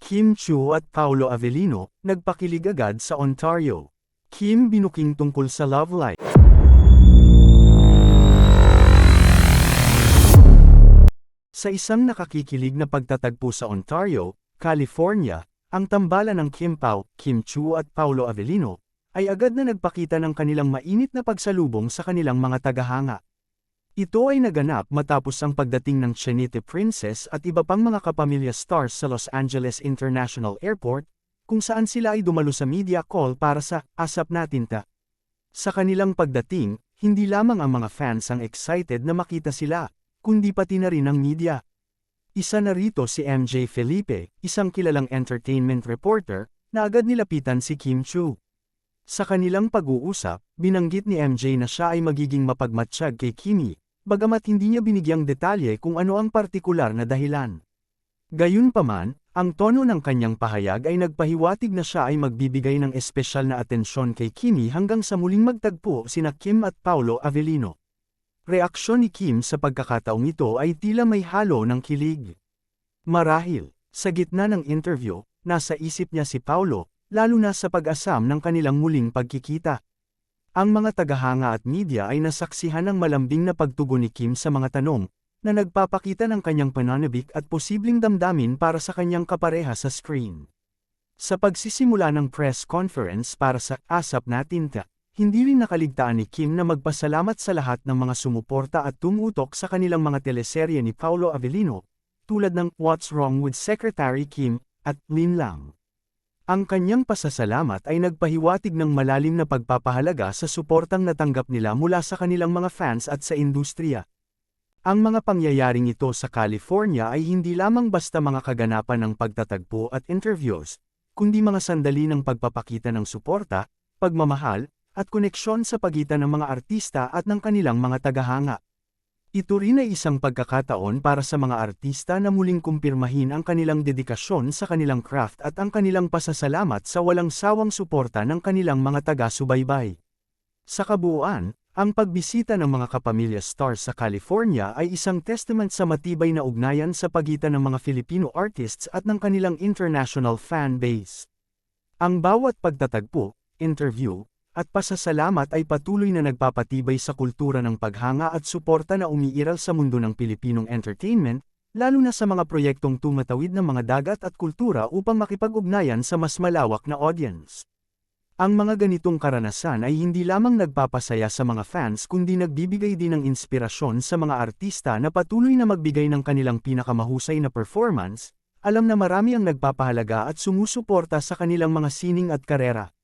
Kim Chiu at Paolo Avellino, nagpakilig agad sa Ontario. Kim binuking tungkol sa love life. Sa isang nakakikilig na pagtatagpo sa Ontario, California, ang tambalan ng Kim Pao, Kim Chiu at Paolo Avellino, ay agad na nagpakita ng kanilang mainit na pagsalubong sa kanilang mga tagahanga. Ito ay naganap matapos ang pagdating ng Chinite Princess at iba pang mga kapamilya stars sa Los Angeles International Airport, kung saan sila ay dumalo sa media call para sa "Asap Natin Ta". Sa kanilang pagdating, hindi lamang ang mga fans ang excited na makita sila, kundi pati na rin ang media. Isa na rito si MJ Felipe, isang kilalang entertainment reporter, na agad nilapitan si Kim Chiu. Sa kanilang pag-uusap, binanggit ni MJ na siya ay magiging mapagmatsyag kay Kimi, bagamat hindi niya binigyang detalye kung ano ang partikular na dahilan. Gayunpaman, ang tono ng kanyang pahayag ay nagpahiwatig na siya ay magbibigay ng espesyal na atensyon kay Kimi hanggang sa muling magtagpo sina Kim at Paolo Avellino. Reaksyon ni Kim sa pagkakataong ito ay tila may halo ng kilig. Marahil, sa gitna ng interview, nasa isip niya si Paolo, lalo na sa pag-asam ng kanilang muling pagkikita. Ang mga tagahanga at media ay nasaksihan ng malambing na pagtugon ni Kim sa mga tanong, na nagpapakita ng kanyang pananabik at posibleng damdamin para sa kanyang kapareha sa screen. Sa pagsisimula ng press conference para sa "Asap Natin Ta", hindi rin nakaligtaan ni Kim na magpasalamat sa lahat ng mga sumuporta at tumutok sa kanilang mga teleserye ni Paolo Avellino, tulad ng "What's Wrong with Secretary Kim" at "Lin Lang". Ang kanyang pasasalamat ay nagpahiwatig ng malalim na pagpapahalaga sa suportang natanggap nila mula sa kanilang mga fans at sa industriya. Ang mga pangyayaring ito sa California ay hindi lamang basta mga kaganapan ng pagtatagpo at interviews, kundi mga sandali ng pagpapakita ng suporta, pagmamahal, at koneksyon sa pagitan ng mga artista at ng kanilang mga tagahanga. Ito rin ay isang pagkakataon para sa mga artista na muling kumpirmahin ang kanilang dedikasyon sa kanilang craft at ang kanilang pasasalamat sa walang sawang suporta ng kanilang mga taga-subaybay. Sa kabuuan, ang pagbisita ng mga kapamilya stars sa California ay isang testament sa matibay na ugnayan sa pagitan ng mga Filipino artists at ng kanilang international fan base. Ang bawat pagtatagpo, interview, at pasasalamat ay patuloy na nagpapatibay sa kultura ng paghanga at suporta na umiiral sa mundo ng Pilipinong entertainment, lalo na sa mga proyektong tumatawid ng mga dagat at kultura upang makipag-ugnayan sa mas malawak na audience. Ang mga ganitong karanasan ay hindi lamang nagpapasaya sa mga fans kundi nagbibigay din ng inspirasyon sa mga artista na patuloy na magbigay ng kanilang pinakamahusay na performance, alam na marami ang nagpapahalaga at sumusuporta sa kanilang mga sining at karera.